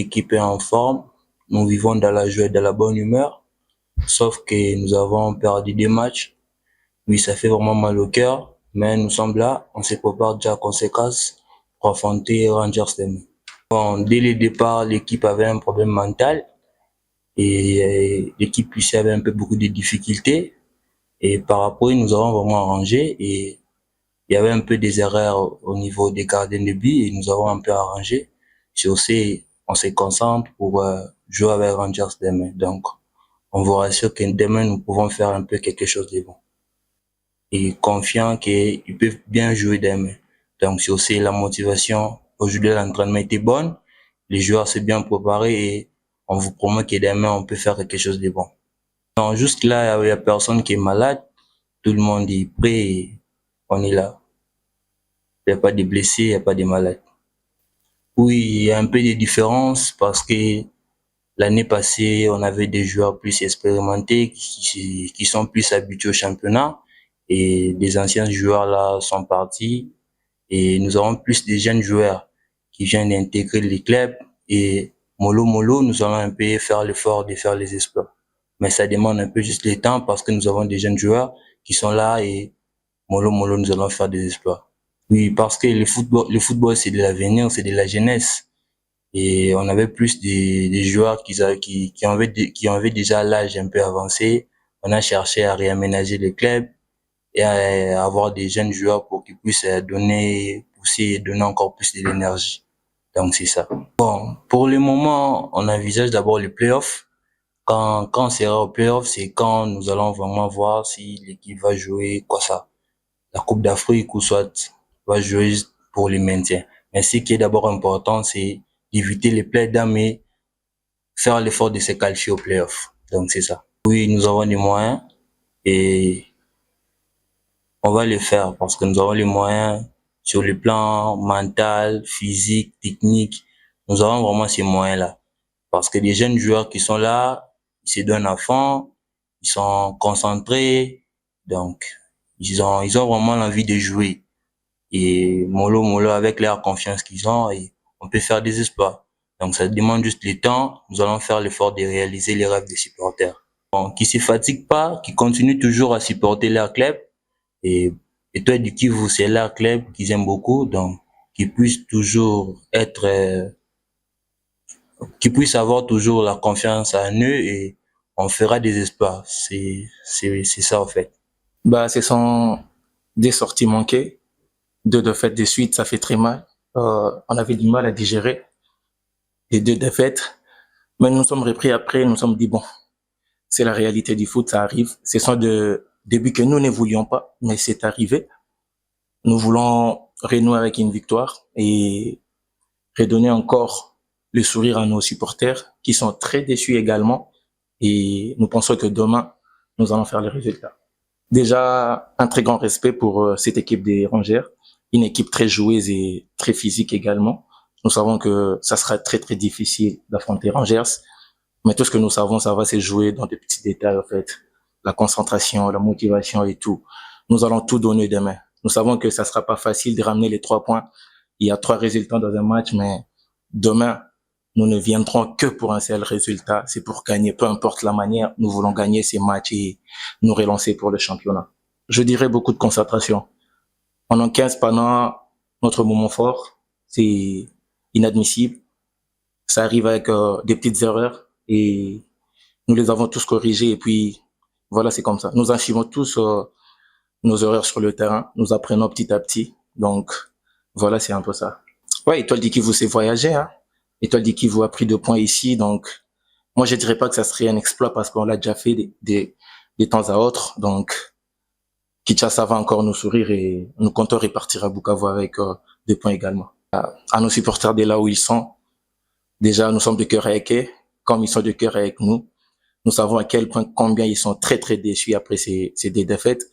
l'équipe est en forme. Nous vivons dans la joie et dans la bonne humeur. Sauf que nous avons perdu des matchs. Oui, ça fait vraiment mal au cœur. Mais nous sommes là. On se prépare déjà à conséquences pour affronter Rangers demain. Bon, dès le départ, l'équipe avait un problème mental. Et l'équipe ici avait un peu beaucoup de difficultés. Et par après, nous avons vraiment arrangé. Et il y avait un peu des erreurs au niveau des gardiens de but. Et nous avons un peu arrangé. Sur ce, on se concentre pour jouer avec Rangers demain. Donc, on vous rassure que demain, nous pouvons faire un peu quelque chose de bon. Et confiant qu'ils peuvent bien jouer demain. Donc, c'est aussi la motivation. Aujourd'hui, l'entraînement était bon. Les joueurs s'est bien préparés et on vous promet que demain, on peut faire quelque chose de bon. Non, juste là, il y a personne qui est malade. Tout le monde est prêt et on est là. Il n'y a pas de blessés, il n'y a pas de malades. Oui, il y a un peu de différence parce que l'année passée, on avait des joueurs plus expérimentés qui sont plus habitués au championnat et des anciens joueurs là sont partis et nous avons plus de jeunes joueurs qui viennent d'intégrer les clubs et mollo, nous allons un peu faire l'effort de faire les exploits. Mais ça demande un peu juste le temps parce que nous avons des jeunes joueurs qui sont là et mollo, nous allons faire des exploits. Oui, parce que le football c'est de l'avenir, c'est de la jeunesse. Et on avait plus des joueurs qui avaient déjà l'âge un peu avancé. On a cherché à réaménager le club et à avoir des jeunes joueurs pour qu'ils puissent pousser et donner encore plus de l'énergie. Donc c'est ça. Bon, pour le moment, on envisage d'abord les playoffs. Quand on sera au playoff, c'est quand nous allons vraiment voir si l'équipe va jouer quoi ça. La Coupe d'Afrique ou soit va jouer pour le maintien. Mais ce qui est d'abord important, c'est d'éviter les playdowns et faire l'effort de se qualifier aux playoffs. Donc c'est ça. Oui, nous avons les moyens et on va le faire parce que nous avons les moyens sur le plan mental, physique, technique. Nous avons vraiment ces moyens-là. Parce que les jeunes joueurs qui sont là, ils se donnent à fond, ils sont concentrés, donc ils ont vraiment l'envie de jouer. Et mollo avec leur confiance qu'ils ont, et on peut faire des exploits. Donc ça demande juste le temps. Nous allons faire l'effort de réaliser les rêves des supporters. Bon, qui se fatiguent pas, qui continuent toujours à supporter leur club. Et, et toi, du Kivu, c'est leur club qu'ils aiment beaucoup, donc qui puissent toujours être, qui puissent avoir toujours la confiance en eux et on fera des exploits. C'est ça en fait. Bah, ce sont des sorties manquées, deux défaites de suite, ça fait très mal. On avait du mal à digérer les deux défaites, mais nous sommes repris après, nous sommes dit bon, c'est la réalité du foot, ça arrive. Ce sont des buts que nous ne voulions pas, mais c'est arrivé. Nous voulons renouer avec une victoire et redonner encore le sourire à nos supporters qui sont très déçus également. Et nous pensons que demain, nous allons faire les résultats. Déjà, un très grand respect pour cette équipe des Rangers, une équipe très joueuse et très physique également. Nous savons que ça sera très très difficile d'affronter Rangers, mais tout ce que nous savons, ça va se jouer dans des petits détails en fait. La concentration, la motivation et tout. Nous allons tout donner demain. Nous savons que ça sera pas facile de ramener les 3 points. Il y a 3 résultats dans un match, mais demain, nous ne viendrons que pour un seul résultat. C'est pour gagner, peu importe la manière. Nous voulons gagner ces matchs et nous relancer pour le championnat. Je dirais beaucoup de concentration. On encaisse pendant notre moment fort. C'est inadmissible. Ça arrive avec des petites erreurs et nous les avons tous corrigées et puis voilà, c'est comme ça. Nous assumons tous nos erreurs sur le terrain. Nous apprenons petit à petit. Donc, voilà, c'est un peu ça. Ouais, Étoile du Kivu, c'est voyager, hein. Étoile du Kivu a pris 2 points ici, donc moi je dirais pas que ça serait un exploit parce qu'on l'a déjà fait des temps à autre. Donc Kinshasa va encore nous sourire et nous comptons repartir à Bukavu avec 2 points également. À nos supporters de là où ils sont, déjà nous sommes de cœur avec eux, comme ils sont de cœur avec nous. Nous savons à quel point combien ils sont très très déçus après ces 2 défaites.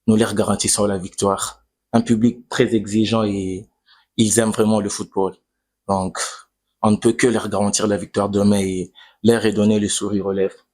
Nous leur garantissons la victoire. Un public très exigeant et ils aiment vraiment le football. Donc on ne peut que leur garantir la victoire demain et leur redonner le sourire aux lèvres.